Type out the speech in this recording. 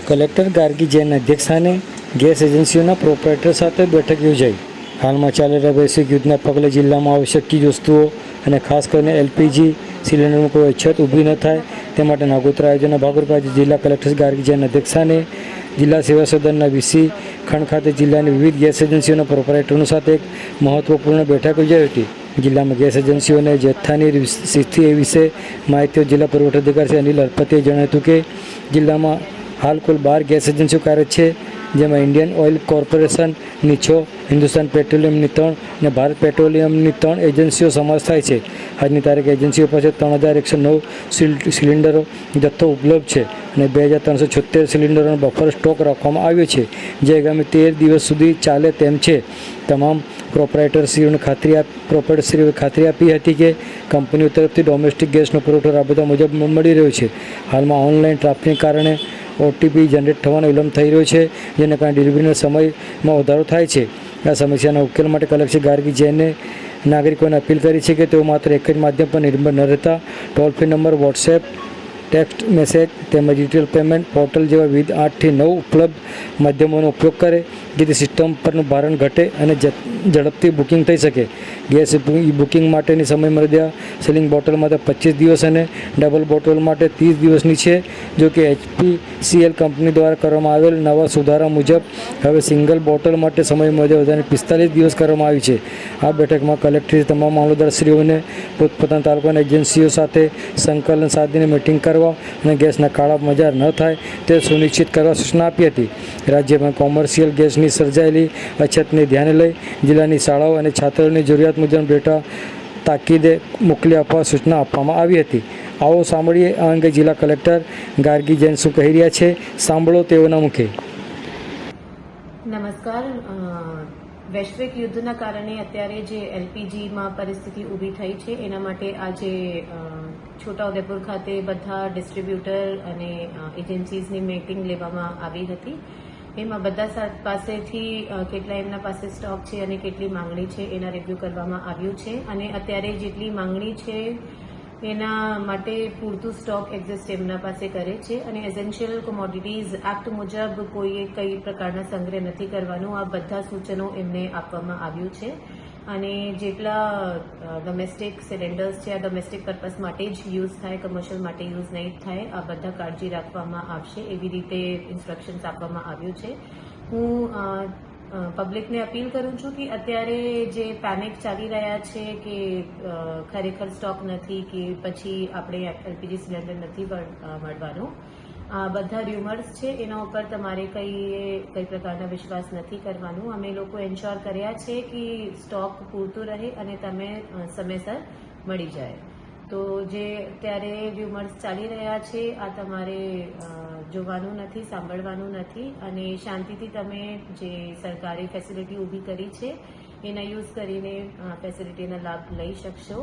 Collector Gargi જૈનના અધ્યક્ષસ્થાને gas એજન્સીઓના proprietor સાથે બેઠક યોજાઈ। હાલમાં ચાલી રહેલા વૈશ્વિક યુદ્ધના પગલે જિલ્લામાં આવશ્યક ચીજ વસ્તુઓ અને ખાસ કરીને એલપીજી સિલિન્ડરમાં કોઈ અછત ઊભી ન થાય તે માટે નાગોતરા આયોજનના ભાગરૂપે આજે જિલ્લા કલેક્ટર ગાર્ગી જૈનના અધ્યક્ષસ્થાને જિલ્લા સેવા સદનના વીસી ખંડ ખાતે જિલ્લાની વિવિધ ગેસ એજન્સીઓના પ્રોપરાઇટરો સાથે એક મહત્વપૂર્ણ બેઠક યોજાઈ હતી। જિલ્લામાં ગેસ એજન્સીઓને જથ્થાની સ્થિતિ વિશે માહિતી જિલ્લા પુરવઠા અધિકારી શ્રી અનિલ હરપતિએ જણાવ્યું હતું કે જિલ્લામાં હાલ કુલ 12 ગેસ એજન્સીઓ કાર્યરત છે, જેમાં ઇન્ડિયન ઓઇલ કોર્પોરેશનની 6, હિન્દુસ્તાન પેટ્રોલિયમની 3 અને ભારત પેટ્રોલિયમની 3 એજન્સીઓ સમાવેશ થાય છે। આજની તારીખે એજન્સીઓ પાસે 3109 સિલિન્ડરો જથ્થો ઉપલબ્ધ છે અને 2376 સિલિન્ડરોનો બફર સ્ટોક રાખવામાં આવ્યો છે, જે આગામી 13 દિવસ સુધી ચાલે તેમ છે। તમામ પ્રોપરાઇટરશ્રીઓએ ખાતરી આપી હતી કે કંપનીઓ તરફથી ડોમેસ્ટિક ગેસનો પુરવઠો રાબેતા મુજબ મળી રહ્યો છે। હાલમાં ઓનલાઈન ટ્રાફિકને કારણે ઓટીપી જનરેટ થવાનો વિલંબ થઈ રહ્યો છે, જેને કારણે ડિલિવરીના સમયમાં વધારો થાય છે। આ સમસ્યાના ઉકેલ માટે કલેક્ટર ગાર્ગી જૈને નાગરિકોને અપીલ કરી છે કે તેઓ માત્ર એક જ માધ્યમ પર નિર્ભર ન રહેતા toll free number, WhatsApp, text message તેમજ ડિજિટલ પેમેન્ટ પોર્ટલ જેવા વિવિધ 8 થી 9 ઉપલબ્ધ માધ્યમોનો ઉપયોગ કરે, જેથી સિસ્ટમ પરનું ભારણ ઘટે અને ઝડપથી બુકિંગ થઈ શકે। ગેસ બુકિંગ માટેની સમયમર્યાદા સિલિંગ બોટલ માટે 25 દિવસ અને ડબલ બોટલ માટે 30 દિવસની છે। જો કે એચપીસીએલ કંપની દ્વારા કરવામાં આવેલ નવા સુધારા મુજબ હવે સિંગલ બોટલ માટે સમયમર્યાદા વધારીને 45 દિવસ કરવામાં આવી છે। આ બેઠકમાં કલેક્ટરે તમામ મામલતદારશ્રીઓને પોતપોતાના તાલુકાની એજન્સીઓ સાથે સંકલન સાધીને મિટિંગ કરવા અને ગેસના કાળા બજાર ન થાય તે સુનિશ્ચિત કરવા સૂચના આપી હતી। રાજ્યમાં કોમર્શિયલ ગેસની સર્જાયેલી અછતને ધ્યાને લઈ જિલ્લાની શાળાઓ અને છાત્રોની જરૂરિયાત મુજબ ડેટા તાકીદે મોકલી આપવા સૂચના આપવામાં આવી હતી। આવો સાંભળીએ આ અંગે જિલ્લા કલેક્ટર ગાર્ગી જૈન શું કહી રહ્યા છે, સાંભળો તેઓના મુખે। નમસ્કાર। વૈશ્વિક યુદ્ધના કારણે અત્યારે જે એલપીજીમાં પરિસ્થિતિ ઊભી થઈ છે, એના માટે આજે છોટાઉદેપુર ખાતે બધા ડિસ્ટ્રીબ્યુટર અને એજન્સીઝની મીટિંગ લેવામાં આવી હતી। એમાં બધા પાસેથી કેટલા એમના પાસે સ્ટોક છે અને કેટલી માંગણી છે એના રિવ્યૂ કરવામાં આવ્યું છે અને અત્યારે જેટલી માંગણી છે એના માટે પૂરતું સ્ટોક એક્ઝિસ્ટ એમના પાસે કરે છે અને એસેન્શિયલ કોમોડિટીઝ એક્ટ મુજબ કોઈએ કઈ પ્રકારના સંગ્રહ નથી કરવાનું, આ બધા સૂચનો એમને આપવામાં આવ્યું છે। અને જેટલા ડોમેસ્ટિક સિલિન્ડર્સ છે આ ડોમેસ્ટિક પર્પઝ માટે જ યુઝ થાય, કમર્શિયલ માટે યુઝ નહીં થાય, આ બધા કાળજી રાખવામાં આવશે, એવી રીતે ઇન્સ્ટ્રક્શન્સ આપવામાં આવ્યું છે। હું પબ્લિકને અપીલ કરું છું કે અત્યારે જે પેનિક ચાલી રહ્યા છે કે ખરેખર સ્ટોક નથી કે પછી આપણે એલપીજી સિલિન્ડર નથી મળવાનો, આ બધા ર્યુમર્સ છે, એના ઉપર તમારે કઈ પ્રકારના વિશ્વાસ નથી કરવાનું। અમે લોકો એન્શ્યોર કર્યા છે કે સ્ટોક પૂરતું રહે અને તમે સમયસર મળી જાય। તો જે અત્યારે ર્યુમર્સ ચાલી રહ્યા છે આ તમારે જોવાનું નથી, સાંભળવાનું નથી અને શાંતિથી તમે જે સરકારે ફેસિલિટી ઊભી કરી છે એના યુઝ કરીને ફેસિલિટીના લાભ લઈ શકશો।